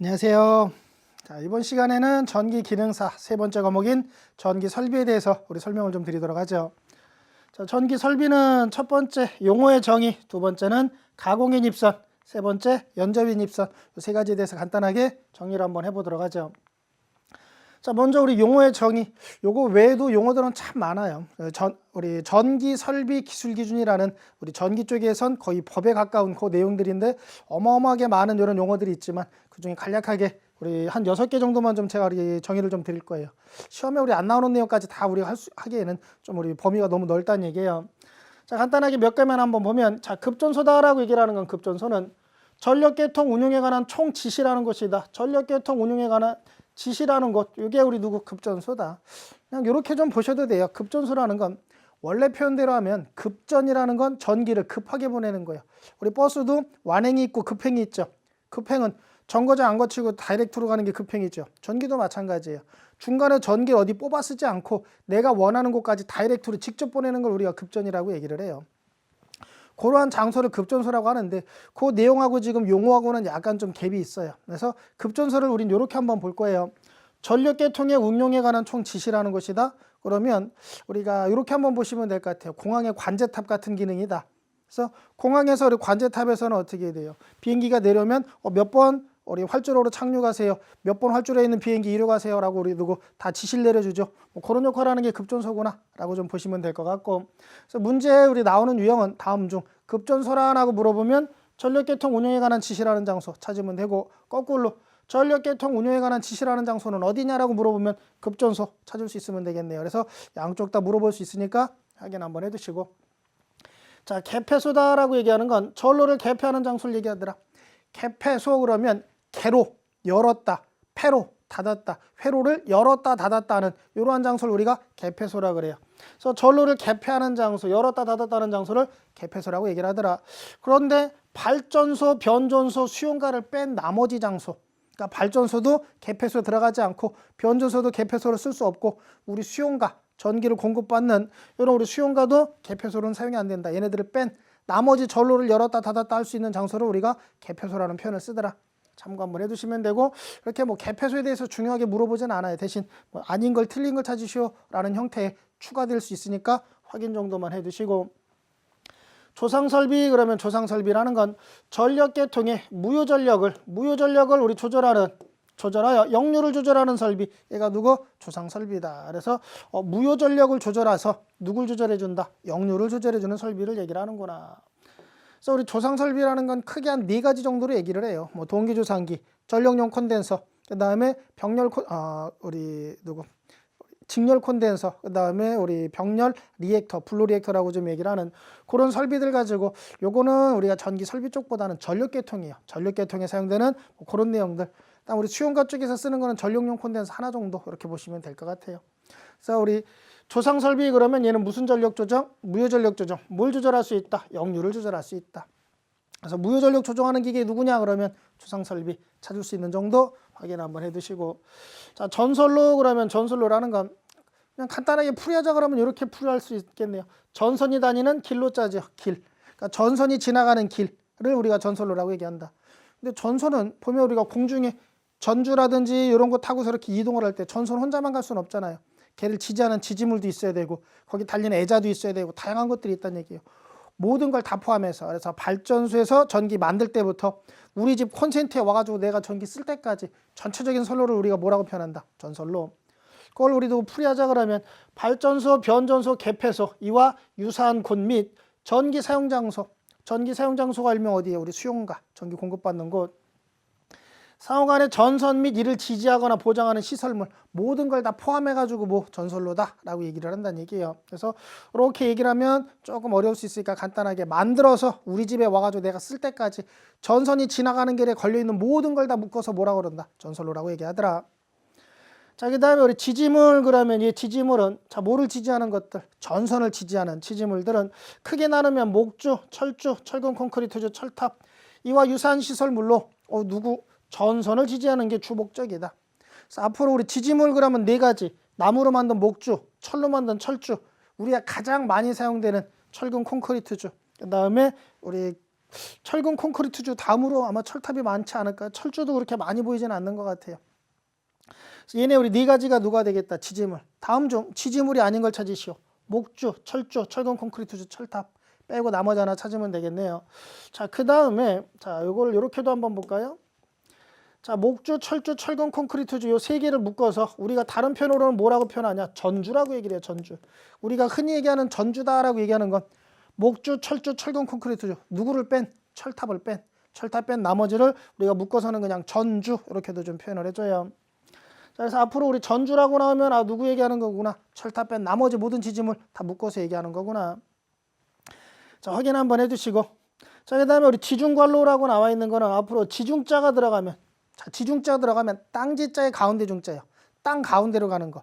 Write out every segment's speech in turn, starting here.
안녕하세요. 자, 이번 시간에는 전기 기능사 세 번째 과목인 전기 설비에 대해서 우리 설명을 좀 드리도록 하죠. 자, 전기 설비는 첫 번째 용어의 정의, 두 번째는 가공인 입선, 세 번째 연접인 입선, 이 세 가지에 대해서 간단하게 정리를 한번 해보도록 하죠. 자, 먼저 우리 용어의 정의, 요거 외에도 용어들은 참 많아요. 우리 전기 설비 기술 기준이라는 우리 전기 쪽에선 거의 법에 가까운 그 내용들인데 어마어마하게 많은 이런 용어들이 있지만 그중에 간략하게 우리 한 6개 정도만 좀 제가 우리 정의를 좀 드릴 거예요. 시험에 우리 안 나오는 내용까지 다 우리가 하기에는 좀 우리 범위가 너무 넓다는 얘기예요. 자, 간단하게 몇 개만 한번 보면, 자, 급전소다라고 얘기를 하는 건, 급전소는 전력계통 운용에 관한 총 지시라는 것이다. 전력계통 운용에 관한 지시라는 것, 이게 우리 누구 급전소다. 그냥 이렇게 좀 보셔도 돼요. 급전소라는 건 원래 표현대로 하면 급전이라는 건 전기를 급하게 보내는 거예요. 우리 버스도 완행이 있고 급행이 있죠. 급행은 정거장 안 거치고 다이렉트로 가는 게 급행이죠. 전기도 마찬가지예요. 중간에 전기를 어디 뽑아 쓰지 않고 내가 원하는 곳까지 다이렉트로 직접 보내는 걸 우리가 급전이라고 얘기를 해요. 그러한 장소를 급전소라고 하는데 그 내용하고 지금 용어하고는 약간 좀 갭이 있어요. 그래서 급전소를 우린 이렇게 한번 볼 거예요. 전력계통의 운용에 관한 총 지시라는 것이다. 그러면 우리가 이렇게 한번 보시면 될 것 같아요. 공항의 관제탑 같은 기능이다. 그래서 공항에서 우리 관제탑에서는 어떻게 돼요? 비행기가 내려오면 몇 번 우리 활주로로 착륙하세요. 몇 번 활주로에 있는 비행기 이륙하세요. 라고 우리 누구 다 지시를 내려주죠. 그런 역할을 하는 게 급전소구나 라고 좀 보시면 될 것 같고, 그래서 문제에 우리 나오는 유형은 다음 중 급전소라고 물어보면 전력계통 운용에 관한 지시라는 장소 찾으면 되고, 거꾸로 전력계통 운용에 관한 지시라는 장소는 어디냐라고 물어보면 급전소 찾을 수 있으면 되겠네요. 그래서 양쪽 다 물어볼 수 있으니까 확인 한번 해두시고, 자, 개폐소다라고 얘기하는 건 전로를 개폐하는 장소를 얘기하더라. 개폐소 그러면 개로 열었다, 폐로 닫았다, 회로를 열었다 닫았다는 이러한 장소를 우리가 개폐소라 그래요. 그래서 전로를 개폐하는 장소, 열었다 닫았다는 장소를 개폐소라고 얘기를 하더라. 그런데 발전소, 변전소, 수용가를 뺀 나머지 장소, 그러니까 발전소도 개폐소에 들어가지 않고 변전소도 개폐소를 쓸 수 없고 우리 수용가, 전기를 공급받는 이런 우리 수용가도 개폐소로는 사용이 안 된다. 얘네들을 뺀 나머지 전로를 열었다 닫았다 할 수 있는 장소를 우리가 개폐소라는 표현을 쓰더라. 참고 한번 해두시면 되고, 이렇게 뭐 개폐소에 대해서 중요하게 물어보진 않아요. 대신 뭐 아닌 걸 틀린 걸 찾으시오라는 형태에 추가될 수 있으니까 확인 정도만 해두시고, 조상설비 그러면 조상설비라는 건 전력계통의 무효전력을 우리 조절하여 역류를 조절하는 설비, 얘가 누구? 조상설비다. 그래서 무효전력을 조절해서 누굴 조절해준다? 역류를 조절해주는 설비를 얘기를 하는구나. 그래서 우리 조상설비라는 건 크게 한 4가지 정도로 얘기를 해요. 뭐 동기조상기, 전력용 콘덴서, 그 다음에 직렬 콘덴서, 그 다음에 우리 병렬 리액터, 블루 리액터라고 좀 얘기를 하는 그런 설비들 가지고, 요거는 우리가 전기 설비 쪽보다는 전력계통이에요. 전력계통에 사용되는 뭐 그런 내용들. 일단 우리 수용가 쪽에서 쓰는 거는 전력용 콘덴서 하나 정도 이렇게 보시면 될 것 같아요. 그래서 우리 조상 설비 그러면 얘는 무슨 전력 조정? 무효 전력 조정. 뭘 조절할 수 있다? 역류를 조절할 수 있다. 그래서 무효 전력 조정하는 기계 누구냐 그러면 조상 설비 찾을 수 있는 정도 확인 한번 해두시고, 자, 전선로 그러면 전선로라는 건 그냥 간단하게 풀이하자 그러면 이렇게 풀이할 수 있겠네요. 전선이 다니는 길로 짜죠. 길. 그러니까 전선이 지나가는 길을 우리가 전선로라고 얘기한다. 근데 전선은 보면 우리가 공중에 전주라든지 이런 거 타고서 이렇게 이동을 할 때 전선 혼자만 갈 수는 없잖아요. 걔를 지지하는 지지물도 있어야 되고 거기 달리는 애자도 있어야 되고 다양한 것들이 있다는 얘기예요. 모든 걸 다 포함해서. 그래서 발전소에서 전기 만들 때부터 우리 집 콘센트에 와가지고 내가 전기 쓸 때까지 전체적인 선로를 우리가 뭐라고 표현한다? 전선로. 그걸 우리도 풀이하자 그러면 발전소, 변전소, 개폐소 이와 유사한 곳 및 전기 사용 장소가 일명 어디예요? 우리 수용가, 전기 공급받는 곳. 상호간의 전선 및 이를 지지하거나 보장하는 시설물, 모든 걸 다 포함해가지고 뭐 전선로다라고 얘기를 한다는 얘기예요. 그래서 이렇게 얘기를 하면 조금 어려울 수 있으니까 간단하게 만들어서 우리 집에 와가지고 내가 쓸 때까지 전선이 지나가는 길에 걸려있는 모든 걸 다 묶어서 뭐라고 그런다? 전선로라고 얘기하더라. 자, 그 다음에 우리 지지물 그러면 이 지지물은, 자, 뭐를 지지하는 것들? 전선을 지지하는 지지물들은 크게 나누면 목주, 철주, 철근 콘크리트주, 철탑 이와 유사한 시설물로 전선을 지지하는 게 주 목적이다. 그래서 앞으로 우리 지지물 그러면 4가지, 나무로 만든 목주, 철로 만든 철주, 우리가 가장 많이 사용되는 철근 콘크리트주, 그 다음에 우리 철근 콘크리트주 다음으로 아마 철탑이 많지 않을까. 철주도 그렇게 많이 보이지는 않는 것 같아요. 얘네 우리 네 가지가 누가 되겠다. 지지물. 다음 중 지지물이 아닌 걸 찾으시오. 목주, 철주, 철근 콘크리트주, 철탑 빼고 나머지 하나 찾으면 되겠네요. 자, 그 다음에 자, 요걸 요렇게도 한번 볼까요? 자, 목주, 철주, 철근 콘크리트주 요 세 개를 묶어서 우리가 다른 표현으로는 뭐라고 표현하냐? 전주라고 얘기를 해요. 전주. 우리가 흔히 얘기하는 전주다라고 얘기하는 건 목주, 철주, 철근 콘크리트주 누구를 뺀? 철탑을 뺀. 철탑 뺀 나머지를 우리가 묶어서는 그냥 전주 이렇게도 좀 표현을 해줘요. 자, 그래서 앞으로 우리 전주라고 나오면 아 누구 얘기하는 거구나. 철탑 뺀 나머지 모든 지지물 다 묶어서 얘기하는 거구나. 자, 확인 한번 해주시고 자, 그 다음에 우리 지중관로라고 나와 있는 거는 앞으로 지중자가 들어가면 자, 지중자가 들어가면 땅지자의 가운데 중자예요. 땅 가운데로 가는 거.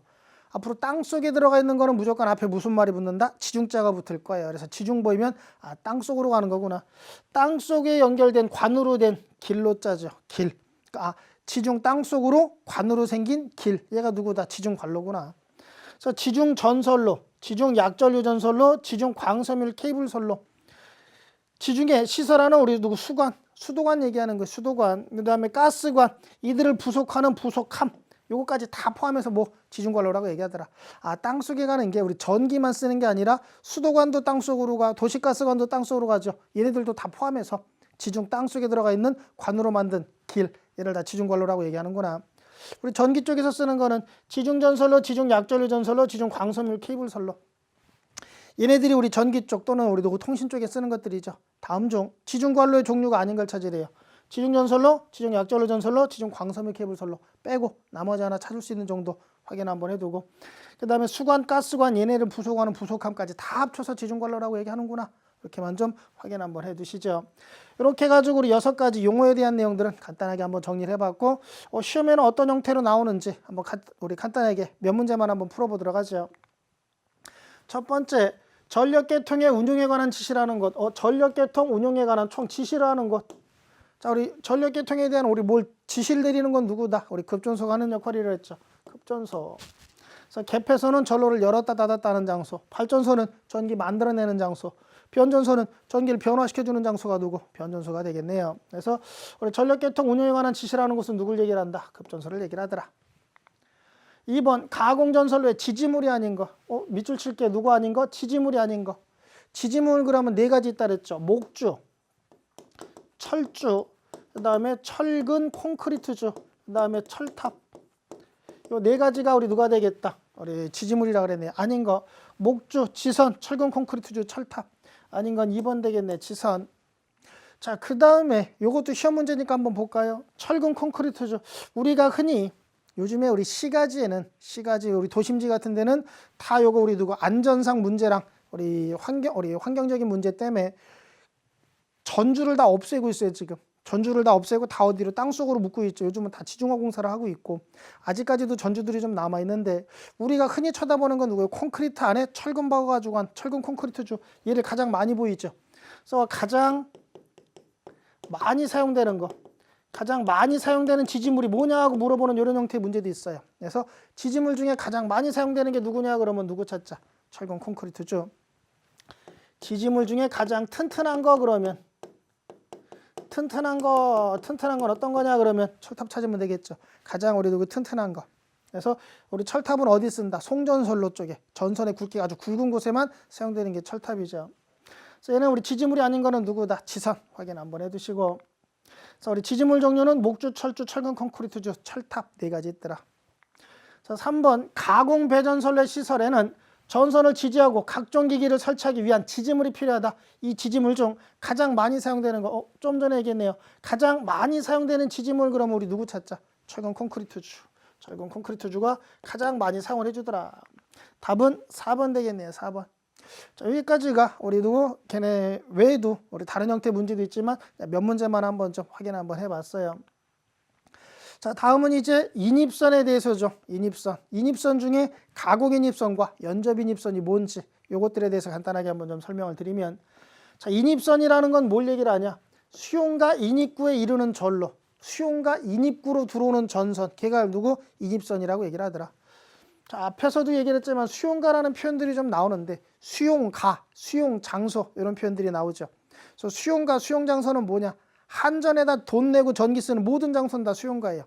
앞으로 땅 속에 들어가 있는 거는 무조건 앞에 무슨 말이 붙는다? 지중자가 붙을 거예요. 그래서 지중 보이면 아, 땅 속으로 가는 거구나. 땅 속에 연결된 관으로 된 길로 짜죠. 길. 아, 지중 땅 속으로 관으로 생긴 길. 얘가 누구다? 지중관로구나. 그래서 지중 전선로, 지중 약전류 전선로, 지중 광섬유 케이블선로. 지중에 시설하는 우리 누구 수관, 수도관 얘기하는 거 수도관. 그다음에 가스관. 이들을 부속하는 부속함. 요거까지 다 포함해서 뭐 지중관로라고 얘기하더라. 아, 땅속에 가는 게 우리 전기만 쓰는 게 아니라 수도관도 땅속으로 가, 도시가스관도 땅속으로 가죠. 얘네들도 다 포함해서 지중 땅속에 들어가 있는 관으로 만든 길, 얘를 다 지중관로라고 얘기하는구나. 우리 전기 쪽에서 쓰는 거는 지중전선로, 지중약전류 전선로, 지중광섬유 케이블선로. 얘네들이 우리 전기 쪽 또는 우리 누구 통신 쪽에 쓰는 것들이죠. 다음 중 지중관로의 종류가 아닌 걸 찾으래요. 지중전선로, 지중약전류 전선로, 지중광섬유 케이블선로 빼고 나머지 하나 찾을 수 있는 정도 확인 한번 해두고 그 다음에 수관, 가스관 얘네를 부속하는 부속함까지 다 합쳐서 지중관로라고 얘기하는구나. 이렇게만 좀 확인 한번 해두시죠. 이렇게 해가지고 우리 6가지 용어에 대한 내용들은 간단하게 한번 정리를 해봤고 시험에는 어떤 형태로 나오는지 한번 우리 간단하게 몇 문제만 한번 풀어보도록 하죠. 첫 번째, 전력계통의 운용에 관한 지시라는 것. 전력계통 운용에 관한 총 지시를 하는 것. 자, 우리 전력계통에 대한 우리 뭘 지시를 내리는 건 누구다? 우리 급전소가 하는 역할이라 했죠. 급전소. 그래서 개폐소는 전로를 열었다 닫았다 하는 장소. 발전소는 전기 만들어내는 장소. 변전소는 전기를 변화시켜주는 장소가 누구? 변전소가 되겠네요. 그래서 우리 전력계통 운용에 관한 지시라는 것은 누굴 얘기를 한다? 급전소를 얘기를 하더라. 2번 가공전선로의 지지물이 아닌 거. 밑줄 칠게 누구 아닌 거? 지지물이 아닌 거. 지지물 그러면 네 가지 있다 그랬죠. 목주, 철주, 그 다음에 철근 콘크리트주, 그 다음에 철탑. 요 네 가지가 우리 누가 되겠다? 우리 지지물이라 그랬네. 아닌 거 목주, 지선, 철근 콘크리트주, 철탑. 아닌 건 2번 되겠네. 지선. 자, 그 다음에 요것도 시험 문제니까 한번 볼까요? 철근 콘크리트주. 우리가 흔히 요즘에 우리 시가지에는 우리 도심지 같은 데는 다 요거 우리 누구 안전상 문제랑 우리 환경적인 문제 때문에 전주를 다 없애고 있어요. 지금 전주를 다 없애고 다 어디로 땅속으로 묻고 있죠. 요즘은 다 지중화 공사를 하고 있고 아직까지도 전주들이 좀 남아 있는데 우리가 흔히 쳐다보는 건 누구예요? 콘크리트 안에 철근 박아가지고 한 철근 콘크리트주. 얘를 가장 많이 보이죠. 그래서 가장 많이 사용되는 거, 가장 많이 사용되는 지지물이 뭐냐고 물어보는 이런 형태의 문제도 있어요. 그래서 지지물 중에 가장 많이 사용되는 게 누구냐 그러면 누구 찾자? 철근 콘크리트죠. 지지물 중에 가장 튼튼한 거 그러면 튼튼한 건 어떤 거냐 그러면 철탑 찾으면 되겠죠. 가장 우리 누구 튼튼한 거. 그래서 우리 철탑은 어디 쓴다? 송전선로 쪽에 전선의 굵기가 아주 굵은 곳에만 사용되는 게 철탑이죠. 그래서 얘는 우리 지지물이 아닌 거는 누구다? 지선 확인 한번 해두시고. 그래서 우리 지지물 종류는 목주, 철주, 철근 콘크리트주, 철탑 네 가지 있더라. 자, 3번 가공 배전선로의 시설에는 전선을 지지하고 각종 기기를 설치하기 위한 지지물이 필요하다. 이 지지물 중 가장 많이 사용되는 거 좀 전에 얘기했네요. 가장 많이 사용되는 지지물 그러면 우리 누구 찾자? 철근 콘크리트주. 철근 콘크리트주가 가장 많이 사용을 해주더라. 답은 4번 되겠네요. 4번. 자, 여기까지가 우리 누구 걔네 외에도 우리 다른 형태의 문제도 있지만 몇 문제만 한번 좀 확인 한번 해봤어요. 자, 다음은 이제 인입선에 대해서죠. 인입선 중에 가공 인입선과 연접 인입선이 뭔지 요것들에 대해서 간단하게 한번 좀 설명을 드리면 자, 인입선이라는 건 뭘 얘기를 하냐? 수용과 인입구에 이르는 전로, 수용과 인입구로 들어오는 전선, 걔가 누구? 인입선이라고 얘기를 하더라. 자, 앞에서도 얘기를 했지만 수용가라는 표현들이 좀 나오는데 수용가, 수용장소 이런 표현들이 나오죠. 그래서 수용가, 수용장소는 뭐냐? 한전에다 돈 내고 전기 쓰는 모든 장소는 다 수용가예요.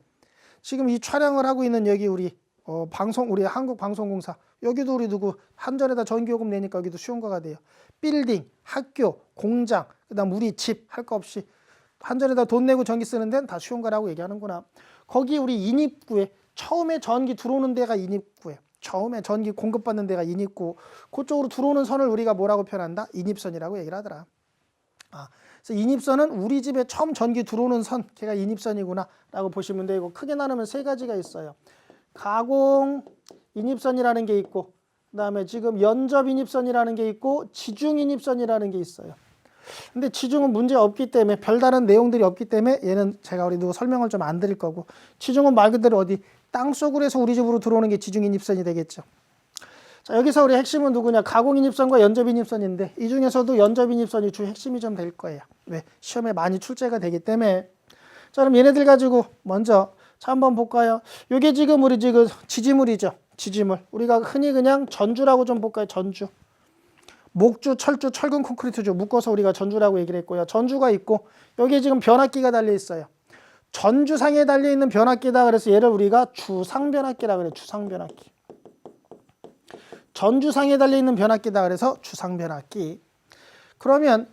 지금 이 촬영을 하고 있는 여기 우리 우리 한국방송공사, 여기도 우리 누구 한전에다 전기요금 내니까 여기도 수용가가 돼요. 빌딩, 학교, 공장, 그다음 우리 집 할 거 없이 한전에다 돈 내고 전기 쓰는 데는 다 수용가라고 얘기하는구나. 거기 우리 인입구에 처음에 전기 들어오는 데가 인입구예요. 처음에 전기 공급받는 데가 인입구. 그쪽으로 들어오는 선을 우리가 뭐라고 표현한다? 인입선이라고 얘기를 하더라. 그래서 인입선은 우리 집에 처음 전기 들어오는 선, 걔가 인입선이구나 라고 보시면 되고, 크게 나누면 세 가지가 있어요. 가공 인입선이라는 게 있고, 그 다음에 지금 연접 인입선이라는 게 있고, 지중 인입선이라는 게 있어요. 근데 지중은 문제 없기 때문에, 별다른 내용들이 없기 때문에 얘는 제가 우리 누구 설명을 좀 안 드릴 거고, 지중은 말 그대로 어디 땅속으로 해서 우리 집으로 들어오는 게 지중 인입선이 되겠죠. 자, 여기서 우리 핵심은 누구냐? 가공 인입선과 연접 인입선인데, 이 중에서도 연접 인입선이 주 핵심이 좀 될 거예요. 왜? 시험에 많이 출제가 되기 때문에. 자, 그럼 얘네들 가지고 먼저 자 한번 볼까요? 요게 지금 우리 지금 지지물이죠. 지지물. 우리가 흔히 그냥 전주라고 좀 볼까요? 전주. 목주, 철주, 철근 콘크리트주 묶어서 우리가 전주라고 얘기를 했고요. 전주가 있고, 여기에 지금 변압기가 달려 있어요. 전주상에 달려 있는 변압기다. 그래서 얘를 우리가 주상변압기라 그래요. 주상변압기. 전주상에 달려 있는 변압기다. 그래서 주상변압기. 그러면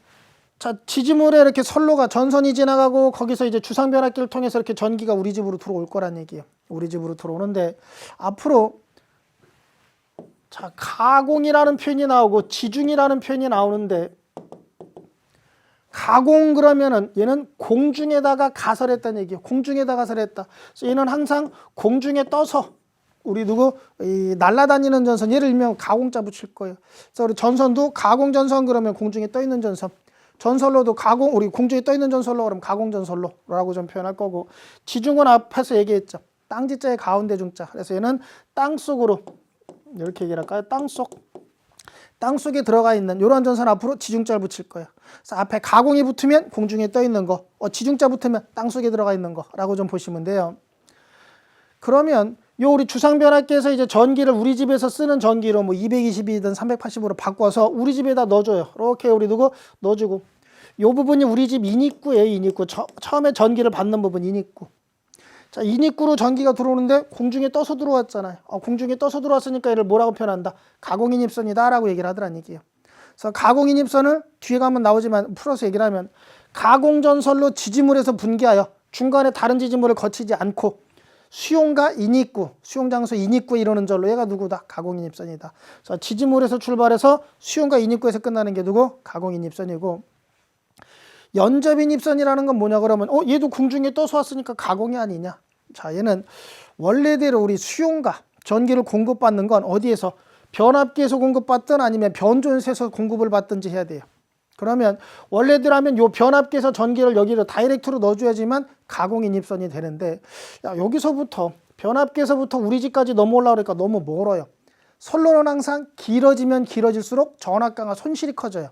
자, 지지물에 이렇게 선로가 전선이 지나가고, 거기서 이제 주상변압기를 통해서 이렇게 전기가 우리 집으로 들어올 거란 얘기예요. 우리 집으로 들어오는데, 앞으로 자, 가공이라는 표현이 나오고 지중이라는 표현이 나오는데, 가공 그러면은 얘는 공중에다가 가설했다는 얘기예요. 공중에다 가설했다. 그래서 얘는 항상 공중에 떠서 우리 누구 날아다니는 전선, 예를 들면 가공자 붙일 거예요. 그래서 우리 전선도 가공 전선 그러면 공중에 떠 있는 전선. 전선로도 우리 공중에 떠 있는 전선로 그러면 가공 전선로라고 좀 표현할 거고, 지중은 앞에서 얘기했죠. 땅지자의 가운데 중자. 그래서 얘는 땅 속으로 이렇게 얘기를 할까요? 땅 속에 들어가 있는 이런 전선 앞으로 지중자를 붙일 거예요. 그래서 앞에 가공이 붙으면 공중에 떠 있는 거, 지중자 붙으면 땅 속에 들어가 있는 거라고 좀 보시면 돼요. 그러면 요 우리 주상변압기에서 이제 전기를 우리 집에서 쓰는 전기로 뭐 220이든 380으로 바꿔서 우리 집에다 넣어줘요. 이렇게 우리 두고 넣어주고, 요 부분이 우리 집 인입구예요. 인입구. 처음에 전기를 받는 부분 인입구. 자, 인입구로 전기가 들어오는데 공중에 떠서 들어왔잖아요. 공중에 떠서 들어왔으니까 얘를 뭐라고 표현한다? 가공인입선이다 라고 얘기를 하더란 얘기예요. 그래서 가공인입선을 뒤에 가면 나오지만 풀어서 얘기를 하면, 가공전선로 지지물에서 분기하여 중간에 다른 지지물을 거치지 않고 수용가 인입구, 수용장소 인입구 이러는 절로 얘가 누구다? 가공인입선이다. 그래서 지지물에서 출발해서 수용가 인입구에서 끝나는 게 누구? 가공인입선이고, 연접인입선이라는 건 뭐냐 그러면 얘도 공중에 떠서 왔으니까 가공이 아니냐. 자, 얘는 원래대로 우리 수용가 전기를 공급받는 건 어디에서? 변압기에서 공급받든 아니면 변조소에서 공급을 받든지 해야 돼요. 그러면 원래대로 하면 요 변압기에서 전기를 여기로 다이렉트로 넣어줘야지만 가공인입선이 되는데, 여기서부터 변압기에서부터 우리 집까지 넘어오려고 그러니까 너무 멀어요. 선로는 항상 길어지면 길어질수록 전압 강화 손실이 커져요.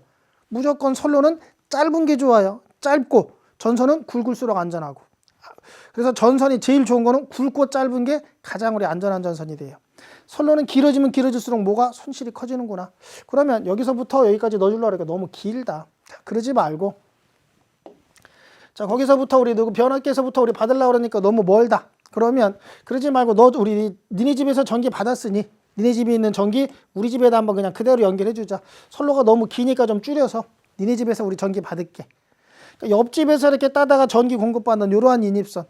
무조건 선로는 짧은 게 좋아요. 짧고 전선은 굵을수록 안전하고. 그래서 전선이 제일 좋은 거는 굵고 짧은 게 가장 우리 안전한 전선이 돼요. 선로는 길어지면 길어질수록 뭐가? 손실이 커지는구나. 그러면 여기서부터 여기까지 넣어주려고 하니까 너무 길다. 그러지 말고, 자, 거기서부터 우리 누구 변압기에서부터 우리 받으려고 그러니까 너무 멀다. 그러면 그러지 말고 우리 니네 집에서 전기 받았으니 니네 집에 있는 전기 우리 집에다 한번 그냥 그대로 연결해 주자. 선로가 너무 기니까 좀 줄여서 니네 집에서 우리 전기 받을게. 그러니까 옆집에서 이렇게 따다가 전기 공급받는 이러한 인입선,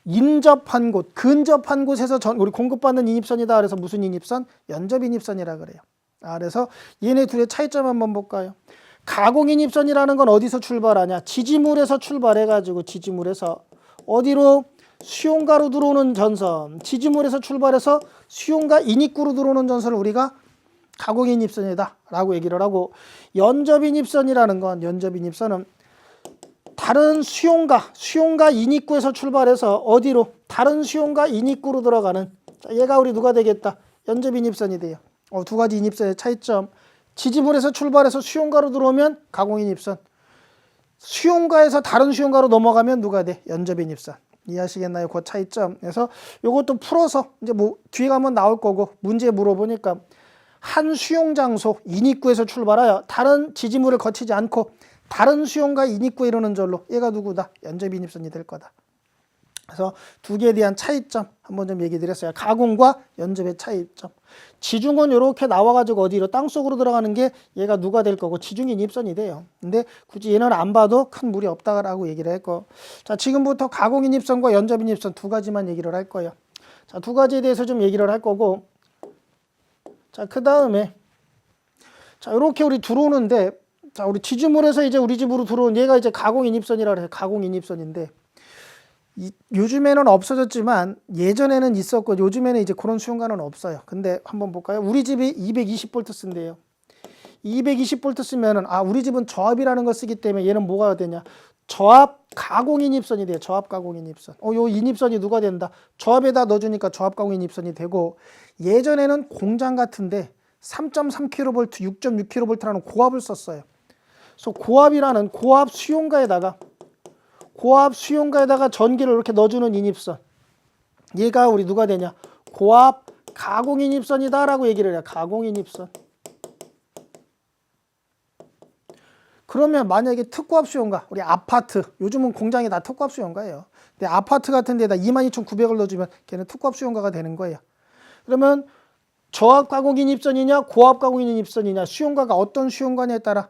인접한 곳, 근접한 곳에서 우리 공급받는 인입선이다. 그래서 무슨 인입선? 연접 인입선이라 그래요. 그래서 얘네 둘의 차이점 한번 볼까요? 가공 인입선이라는 건 어디서 출발하냐? 지지물에서 출발해가지고, 지지물에서 어디로? 수용가로 들어오는 전선. 지지물에서 출발해서 수용가 인입구로 들어오는 전선을 우리가 가공인입선이다 라고 얘기를 하고, 연접인입선이라는 건, 연접인입선은 다른 수용가 인입구에서 출발해서 어디로? 다른 수용가 인입구로 들어가는, 얘가 우리 누가 되겠다? 연접인입선이 돼요. 두 가지 인입선의 차이점. 지지물에서 출발해서 수용가로 들어오면 가공인입선, 수용가에서 다른 수용가로 넘어가면 누가 돼? 연접인입선. 이해하시겠나요? 그 차이점. 그래서 요것도 풀어서 이제 뭐 뒤에 가면 나올 거고, 문제 물어보니까 한 수용장소 인입구에서 출발하여 다른 지지물을 거치지 않고 다른 수용과 인입구에 이르는 절로 얘가 누구다? 연접 인입선이 될 거다. 그래서 두 개에 대한 차이점 한번 좀 얘기 드렸어요. 가공과 연접의 차이점. 지중은 이렇게 나와가지고 어디로 땅속으로 들어가는 게 얘가 누가 될 거고 지중인 입선이 돼요. 근데 굳이 얘는 안 봐도 큰 무리 없다라고 얘기를 했고, 자 지금부터 가공인 입선과 연접인 입선 두 가지만 얘기를 할 거예요. 자 두 가지에 대해서 좀 얘기를 할 거고, 자 그 다음에 자 이렇게 우리 들어오는데, 자 우리 지주물에서 이제 우리 집으로 들어온 얘가 이제 가공인 입선이라고 해요. 가공인 입선인데. 요즘에는 없어졌지만 예전에는 있었고 요즘에는 이제 그런 수용관은 없어요. 근데 한번 볼까요? 우리 집이 220V 쓴대요. 220V 쓰면은 우리 집은 저압이라는 걸 쓰기 때문에 얘는 뭐가 되냐? 저압 가공 인입선이 돼요. 저압 가공 인입선. 요 인입선이 누가 된다? 저압에다 넣어주니까 저압 가공 인입선이 되고, 예전에는 공장 같은데 3.3kV, 6.6kV라는 고압을 썼어요. 그래서 고압이라는 고압 수용가에다가 전기를 이렇게 넣어주는 인입선, 얘가 우리 누가 되냐? 고압 가공 인입선이다 라고 얘기를 해요. 가공 인입선. 그러면 만약에 특고압 수용가, 우리 아파트, 요즘은 공장이 다 특고압 수용가예요. 근데 아파트 같은 데다 22,900을 넣어주면 걔는 특고압 수용가가 되는 거예요. 그러면 저압 가공 인입선이냐 고압 가공 인입선이냐, 수용가가 어떤 수용가냐에 따라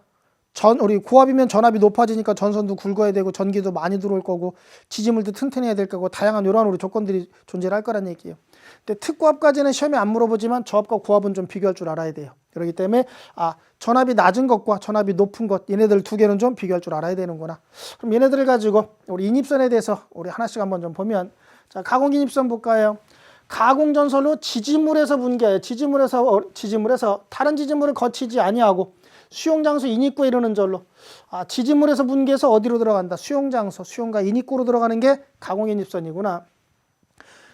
우리 고압이면 전압이 높아지니까 전선도 굵어야 되고 전기도 많이 들어올 거고 지지물도 튼튼해야 될 거고 다양한 이런 우리 조건들이 존재를 할 거란 얘기예요. 근데 특고압까지는 시험에 안 물어보지만 저압과 고압은 좀 비교할 줄 알아야 돼요. 그렇기 때문에 전압이 낮은 것과 전압이 높은 것, 얘네들 두 개는 좀 비교할 줄 알아야 되는구나. 그럼 얘네들을 가지고 우리 인입선에 대해서 우리 하나씩 한번 좀 보면, 자 가공 인입선 볼까요? 가공 전선로 지지물에서 분개해요. 지지물에서 다른 지지물을 거치지 아니하고 수용장소 인입구에 이르는 절로, 지지물에서 분개해서 어디로 들어간다? 수용장소, 수용가 인입구로 들어가는 게 가공 인입선이구나.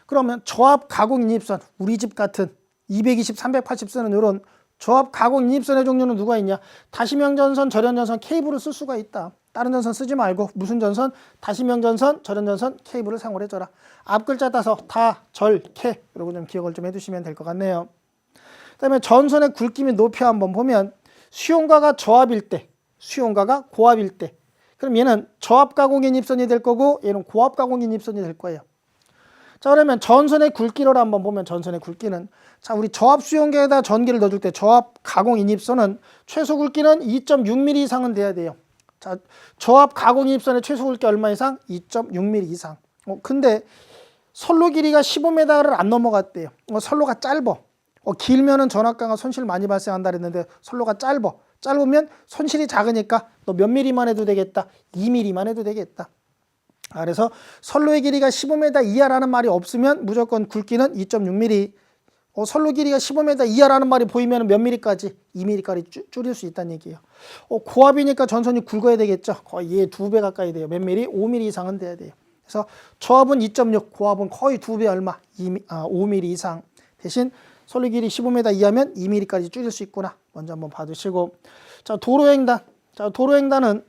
그러면 저압 가공 인입선, 우리 집 같은 220, 380 쓰는 이런 저압 가공 인입선의 종류는 누가 있냐? 다시명 전선, 절연 전선 케이블을 쓸 수가 있다. 다른 전선 쓰지 말고 무슨 전선? 다시명 전선, 절연 전선 케이블을 사용을 해줘라. 앞 글자 따서 다, 절, 케, 이러고 좀 기억을 좀 해두시면 될 것 같네요. 그 다음에 전선의 굵기 및 높이 한번 보면, 수용가가 저압일 때, 수용가가 고압일 때, 그럼 얘는 저압 가공 인입선이 될 거고 얘는 고압 가공 인입선이 될 거예요. 자 그러면 전선의 굵기를 한번 보면, 전선의 굵기는, 자 우리 저압 수용기에다 전기를 넣어줄 때 저압 가공 인입선은 최소 굵기는 2.6mm 이상은 돼야 돼요. 자 저압 가공 인입선의 최소 굵기 얼마 이상? 2.6mm 이상. 근데 선로 길이가 15m를 안 넘어갔대요. 선로가 짧어. 길면은 전압 강화 손실 많이 발생한다 그랬는데 선로가 짧으면 손실이 작으니까 너 몇 mm만 해도 되겠다? 2mm만 해도 되겠다. 그래서 선로의 길이가 15m 이하라는 말이 없으면 무조건 굵기는 2.6mm. 선로 길이가 15m 이하라는 말이 보이면 몇 mm까지? 2mm까지 줄일 수 있다는 얘기예요. 고압이니까 전선이 굵어야 되겠죠. 거의 얘 2배 가까이 돼요. 몇 mm? 5mm 이상은 돼야 돼요. 그래서 저압은 2.6, 고압은 거의 2배 얼마? 5mm 이상. 대신 선로 길이 15m 이하면 2mm까지 줄일 수 있구나. 먼저 한번 봐두시고, 자 도로횡단. 자 도로횡단은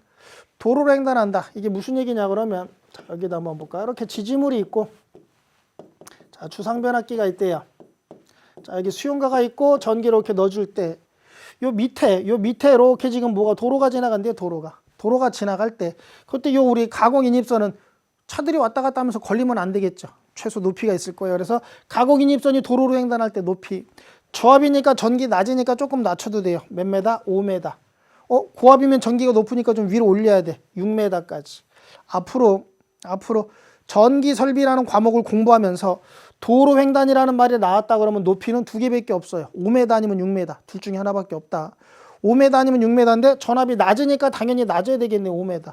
도로로 횡단한다. 이게 무슨 얘기냐 그러면, 자, 여기다 한번 볼까요? 이렇게 지지물이 있고, 자 주상변압기가 있대요. 자 여기 수용가가 있고 전기를 이렇게 넣어줄 때, 요 밑에 이렇게 지금 뭐가 도로가 지나간대요. 도로가 지나갈 때, 그때 요 우리 가공 인입선은 차들이 왔다 갔다 하면서 걸리면 안 되겠죠. 최소 높이가 있을 거예요. 그래서 가공 인입선이 도로로 횡단할 때 높이, 저압이니까 전기 낮으니까 조금 낮춰도 돼요. 몇 메다? 5m. 고압이면 전기가 높으니까 좀 위로 올려야 돼. 6m까지. 앞으로 전기 설비라는 과목을 공부하면서 도로 횡단이라는 말이 나왔다 그러면 높이는 두 개밖에 없어요. 5m 아니면 6m. 둘 중에 하나밖에 없다. 5m 아니면 6m인데 전압이 낮으니까 당연히 낮아야 되겠네. 5m.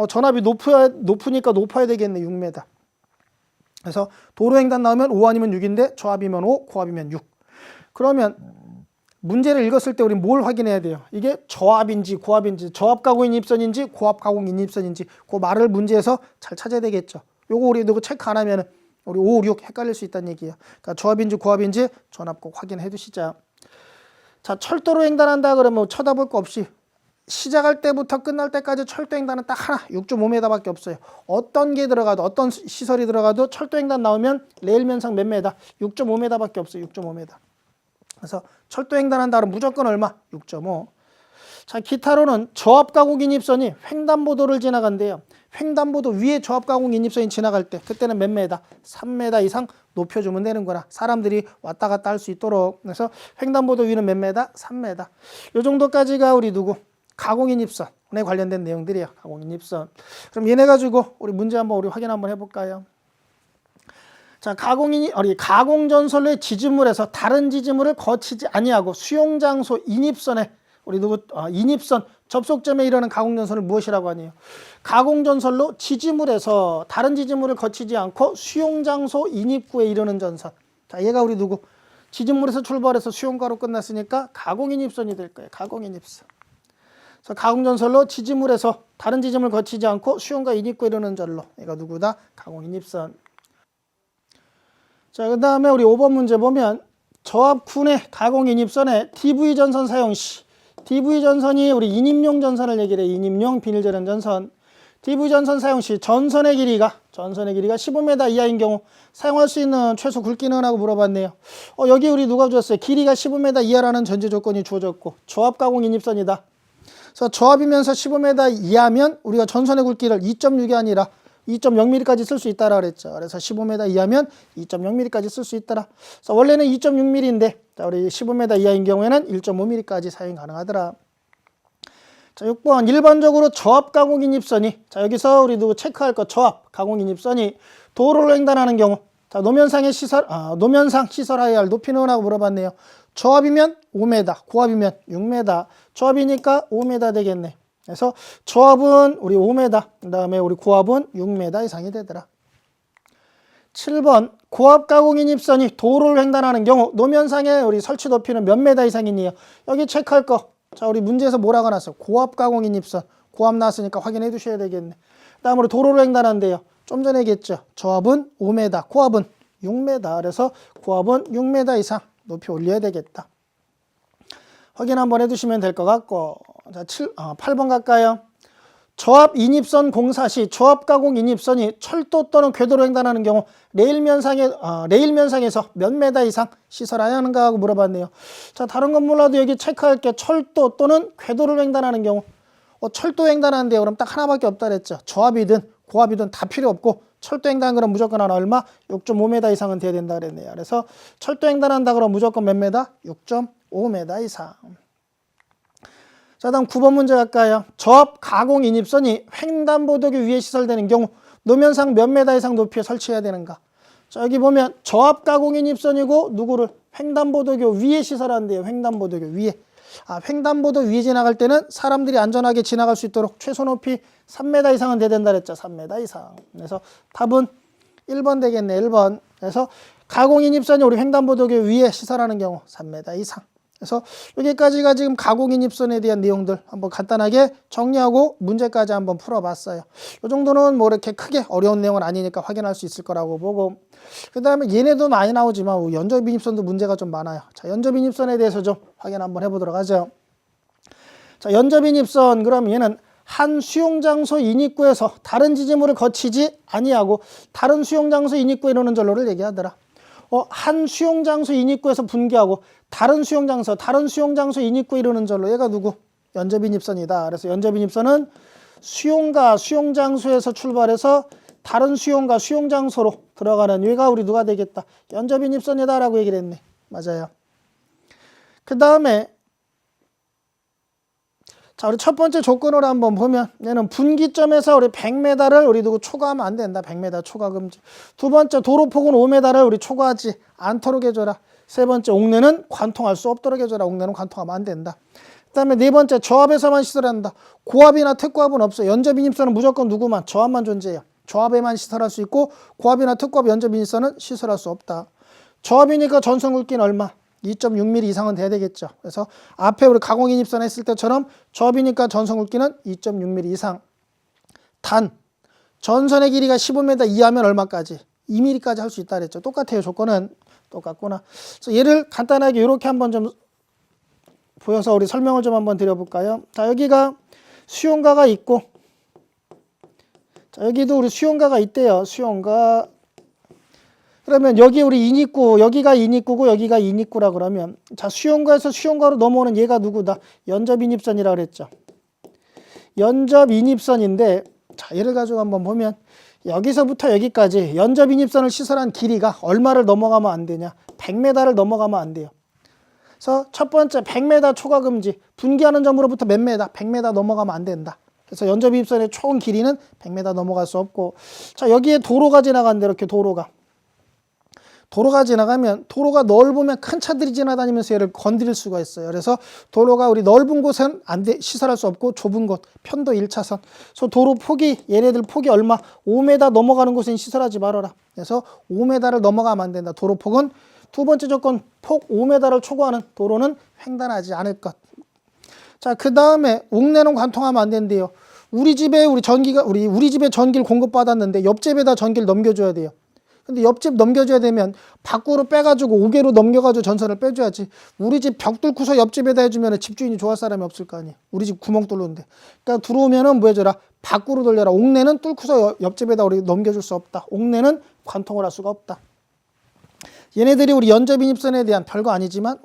전압이 높으니까 높아야 되겠네. 6m. 그래서 도로 횡단 나오면 5 아니면 6인데 저압이면 5, 고압이면 6. 그러면 문제를 읽었을 때 우리 뭘 확인해야 돼요? 이게 저압인지 고압인지, 저압 가공 인입선인지 고압 가공 인입선인지, 그 말을 문제에서 잘 찾아야 되겠죠. 요거 우리 누구 체크 안 하면 우리 5, 6 헷갈릴 수 있다는 얘기예요. 그러니까 저압인지 고압인지 전압 꼭 확인해 두시자. 자 철도로 횡단한다 그러면 쳐다볼 거 없이 시작할 때부터 끝날 때까지 철도 횡단은 딱 하나, 6.5m밖에 없어요. 어떤 게 들어가도, 어떤 시설이 들어가도 철도 횡단 나오면 레일 면상 몇 메다? 6.5m밖에 없어요. 6.5m. 그래서 철도 횡단한다 그러면 무조건 얼마? 6.5. 자, 기타로는 저압가공 인입선이 횡단보도를 지나간대요. 횡단보도 위에 저압가공 인입선이 지나갈 때 그때는 몇 메다? 3m 이상 높여주면 되는 거라. 사람들이 왔다 갔다 할 수 있도록. 그래서 횡단보도 위는 몇 메다? 3m. 요 정도까지가 우리 누구? 가공인입선에 관련된 내용들이에요. 가공인입선. 그럼 얘네 가지고 우리 문제 한번 우리 확인 한번 해볼까요? 자, 가공전선로의 지지물에서 다른 지지물을 거치지 아니하고 수용장소 인입선에 우리 누구 인입선 접속점에 이르는 가공전선을 무엇이라고 하니요? 가공전선로 지지물에서 다른 지지물을 거치지 않고 수용장소 인입구에 이르는 전선. 자, 얘가 우리 누구? 지지물에서 출발해서 수용가로 끝났으니까 가공인입선이 될 거예요. 가공인입선. 그래서 가공전선로 지지물에서 다른 지지물을 거치지 않고 수용가 인입구에 이르는 전로. 얘가 누구다? 가공인입선. 자, 그 다음에 우리 5번 문제 보면 저압군의 가공인입선에 DV전선 사용 시 DV전선이 우리 인입용 전선을 얘기를 해. 인입용 비닐재련 전선. DV전선 사용 시 전선의 길이가 15m 이하인 경우 사용할 수 있는 최소 굵기는 하고 물어봤네요. 여기 우리 누가 주었어요? 길이가 15m 이하라는 전제 조건이 주어졌고 저압 가공 인입선이다. 그래서 저압이면서 15m 이하면 우리가 전선의 굵기를 2.6이 아니라 2.0mm까지 쓸 수 있다라 그랬죠. 그래서 15m 이하면 2.0mm까지 쓸 수 있더라. 그래서 원래는 2.6mm인데 우리 15m 이하인 경우에는 1.5mm까지 사용 가능하더라. 자, 6번 일반적으로 저압 가공 인입선이 자, 여기서 우리 누구 체크할 거 저압 가공 인입선이 도로를 횡단하는 경우 자, 노면상 시설하여야 할 높이는 하고 물어봤네요. 저압이면 5m, 고압이면 6m. 저압이니까 5m 되겠네. 그래서 저압은 우리 5m, 그 다음에 우리 고압은 6m 이상이 되더라. 7번 고압 가공 인입선이 도로를 횡단하는 경우 노면상의 우리 설치 높이는 몇 m 이상이니요? 여기 체크할 거. 자, 우리 문제에서 뭐라고 나왔어? 고압 가공 인입선. 고압 나왔으니까 확인해 두셔야 되겠네. 그 다음으로 도로를 횡단한대요. 좀 전에 얘기했죠. 저압은 5m, 고압은 6m. 그래서 고압은 6m 이상 높이 올려야 되겠다. 확인 한번 해두시면 될 것 같고. 자, 8번 갈까요? 저압 인입선 공사 시 저압 가공 인입선이 철도 또는 궤도로 횡단하는 경우 레일 면상에서 몇 메다 이상 시설해야 하는가 하고 물어봤네요. 자, 다른 건 몰라도 여기 체크할 게 철도 또는 궤도를 횡단하는 경우 철도 횡단하는데요. 그럼 딱 하나밖에 없다 그랬죠. 저압이든 고압이든 다 필요 없고 철도 횡단 그럼 무조건 하나 얼마? 6.5m 이상은 돼야 된다 그랬네요. 그래서 철도 횡단한다 그럼 무조건 몇 메다? 6.5m 이상. 자, 다음 9번 문제 갈까요? 저압 가공 인입선이 횡단보도교 위에 시설되는 경우 노면상 몇 메다 이상 높이에 설치해야 되는가? 자, 여기 보면 저압 가공 인입선이고 누구를 횡단보도교 위에 시설한대요. 횡단보도교 위에. 횡단보도 위에 지나갈 때는 사람들이 안전하게 지나갈 수 있도록 최소 높이 3m 이상은 돼야 된다 그랬죠. 3m 이상. 그래서 답은 1번 되겠네. 1번. 그래서 가공 인입선이 우리 횡단보도교 위에 시설하는 경우 3m 이상. 그래서 여기까지가 지금 가공 인입선에 대한 내용들 한번 간단하게 정리하고 문제까지 한번 풀어봤어요. 이 정도는 뭐 이렇게 크게 어려운 내용은 아니니까 확인할 수 있을 거라고 보고, 그 다음에 얘네도 많이 나오지만 연접 인입선도 문제가 좀 많아요. 자, 연접 인입선에 대해서 좀 확인 한번 해보도록 하죠. 자, 연접 인입선 그럼 얘는 한 수용장소 인입구에서 다른 지지물을 거치지 아니하고 다른 수용장소 인입구에 이르는 전로를 얘기하더라. 한 수용장소 인입구에서 분기하고 다른 수용장소 인입구에 이르는 전로, 얘가 누구? 연접인입선이다. 그래서 연접인입선은 수용가 수용장소에서 출발해서 다른 수용가 수용장소로 들어가는, 얘가 우리 누가 되겠다? 연접인입선이다 라고 얘기를 했네. 맞아요. 그 다음에 자, 우리 첫 번째 조건으로 한번 보면 얘는 분기점에서 우리 100m를 우리 누구 초과하면 안 된다. 100m 초과 금지. 두 번째 도로폭은 5m를 우리 초과하지 않도록 해줘라. 세 번째 옥내는 관통할 수 없도록 해줘라. 옥내는 관통하면 안 된다. 그 다음에 네 번째 저압에서만 시설한다. 고압이나 특고압은 없어. 연접인입선은 무조건 누구만? 저압만 존재해요. 저압에만 시설할 수 있고 고압이나 특고압 연접인입선은 시설할 수 없다. 저압이니까 전선 굵기는 얼마? 2.6mm 이상은 돼야 되겠죠. 그래서 앞에 우리 가공인입선 했을 때처럼 저압이니까 전선 굵기는 2.6mm 이상. 단 전선의 길이가 15m 이하면 얼마까지? 2mm까지 할 수 있다 그랬죠. 똑같아요. 조건은 똑같구나. 그래서 얘를 간단하게 이렇게 한번 좀 보여서 우리 설명을 좀 한번 드려볼까요? 자, 여기가 수용가가 있고, 자, 여기도 우리 수용가가 있대요. 수용가. 그러면 여기 우리 인입구, 여기가 인입구고 여기가 인입구라 그러면 자, 수용가에서 수용가로 넘어오는 얘가 누구다? 연접 인입선이라 그랬죠. 연접 인입선인데 자, 얘를 가지고 한번 보면 여기서부터 여기까지 연접 인입선을 시설한 길이가 얼마를 넘어가면 안 되냐? 100m를 넘어가면 안 돼요. 그래서 첫 번째 100m 초과 금지, 분기하는 점으로부터 몇 m? 100m 넘어가면 안 된다. 그래서 연접 인입선의 총 길이는 100m 넘어갈 수 없고, 자, 여기에 도로가 지나가는데 이렇게 도로가 지나가면 도로가 넓으면 큰 차들이 지나다니면서 얘를 건드릴 수가 있어요. 그래서 도로가 우리 넓은 곳은 시설할 수 없고 좁은 곳, 편도 1차선. 그래서 도로 폭이, 얘네들 폭이 얼마? 5m 넘어가는 곳은 시설하지 말아라. 그래서 5m를 넘어가면 안 된다. 도로 폭은 두 번째 조건, 폭 5m를 초과하는 도로는 횡단하지 않을 것. 자, 그 다음에 옥내는 관통하면 안 된대요. 우리 집에 전기를 공급받았는데 옆집에다 전기를 넘겨줘야 돼요. 근데 옆집 넘겨줘야 되면 밖으로 빼가지고 5개로 넘겨가지고 전선을 빼줘야지. 우리 집 벽 뚫고서 옆집에다 해주면 집주인이 좋아할 사람이 없을 거 아니에요. 우리 집 구멍 뚫는데. 그러니까 들어오면은 뭐 해줘라? 밖으로 돌려라. 옥내는 뚫고서 옆집에다 우리 넘겨줄 수 없다. 옥내는 관통을 할 수가 없다. 얘네들이 우리 연접 인입선에 대한 별거 아니지만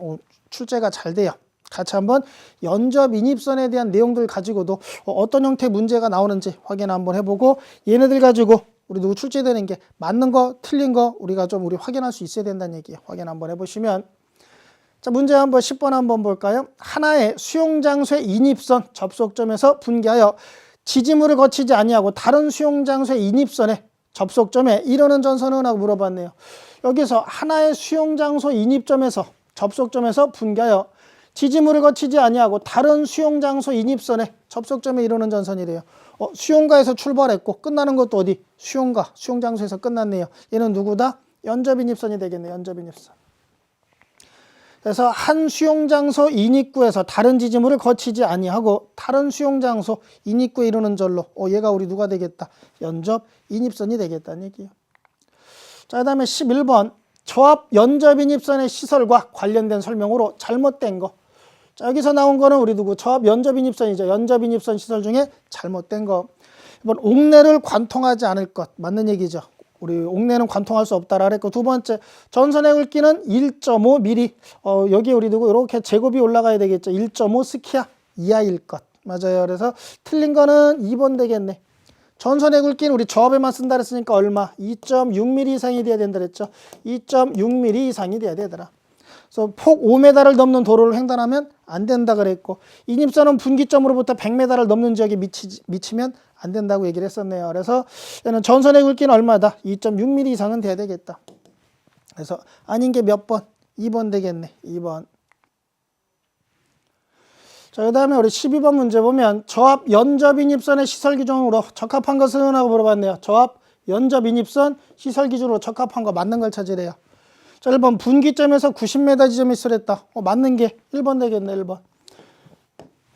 출제가 잘 돼요. 같이 한번 연접 인입선에 대한 내용들 가지고도 어떤 형태의 문제가 나오는지 확인 한번 해보고, 얘네들 가지고 우리 누구 출제되는 게 맞는 거 틀린 거 우리가 좀 확인할 수 있어야 된다는 얘기예요. 확인 한번 해보시면, 자, 문제 한번 10번 한번 볼까요? 하나의 수용장소의 인입선 접속점에서 분기하여 지지물을 거치지 아니하고 다른 수용장소의 인입선의 접속점에 이르는 전선은 하고 물어봤네요. 여기서 하나의 수용장소 인입점에서 접속점에서 분기하여 지지물을 거치지 아니하고 다른 수용장소 인입선의 접속점에 이르는 전선이래요. 수용가에서 출발했고 끝나는 것도 어디? 수용장소에서 끝났네요. 얘는 누구다? 연접 인입선이 되겠네요. 연접 인입선. 그래서 한 수용장소 인입구에서 다른 지지물을 거치지 아니하고 다른 수용장소 인입구에 이르는 절로 얘가 우리 누가 되겠다? 연접 인입선이 되겠다는 얘기예요. 자, 그 다음에 11번 조합 연접 인입선의 시설과 관련된 설명으로 잘못된 거. 자, 여기서 나온 거는 우리 누구? 조합 연접 인입선이죠. 연접 인입선 시설 중에 잘못된 거. 이번 옥내를 관통하지 않을 것. 맞는 얘기죠. 우리 옥내는 관통할 수 없다라 그랬고, 두 번째 전선의 굵기는 1.5mm. 여기 우리 누구 이렇게 제곱이 올라가야 되겠죠. 1.5 스키야 이하일 것. 맞아요. 그래서 틀린 거는 2번 되겠네. 전선의 굵기는 우리 조합에만 쓴다 그랬으니까 얼마? 2.6mm 이상이 돼야 된다 그랬죠. 2.6mm 이상이 돼야 되더라. 그래서 폭 5m를 넘는 도로를 횡단하면 안 된다 그랬고, 인입선은 분기점으로부터 100m를 넘는 지역에 미치면 안 된다고 얘기를 했었네요. 그래서 얘는 전선의 굵기는 얼마다? 2.6mm 이상은 돼야 되겠다. 그래서 아닌 게 몇 번? 2번 되겠네. 2번. 자, 그 다음에 우리 12번 문제 보면 조합 연접 인입선의 시설 기준으로 적합한 것은 하고 물어봤네요. 조합 연접 인입선 시설 기준으로 적합한 거 맞는 걸 찾으래요. 자, 1번 분기점에서 90m 지점에 시설했다. 맞는 게 1번 되겠네. 1번.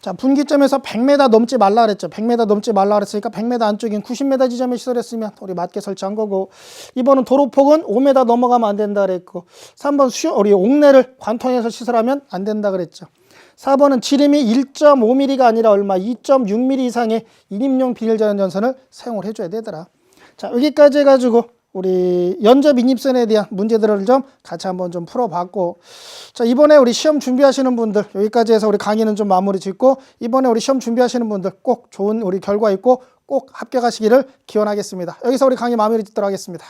자, 분기점에서 100m 넘지 말라 그랬죠. 100m 넘지 말라 그랬으니까 100m 안쪽인 90m 지점에 시설했으면 우리 맞게 설치한 거고, 2번은 도로폭은 5m 넘어가면 안 된다 그랬고, 3번 우리 옥내를 관통해서 시설하면 안 된다 그랬죠. 4번은 지름이 1.5mm가 아니라 얼마? 2.6mm 이상의 인입용 비닐전원 전선을 사용을 해줘야 되더라. 자, 여기까지 해가지고 우리 연접 인입선에 대한 문제들을 좀 같이 한번 좀 풀어봤고, 자, 이번에 우리 시험 준비하시는 분들 여기까지 해서 우리 강의는 좀 마무리 짓고, 이번에 우리 시험 준비하시는 분들 꼭 좋은 우리 결과 있고 꼭 합격하시기를 기원하겠습니다. 여기서 우리 강의 마무리 짓도록 하겠습니다.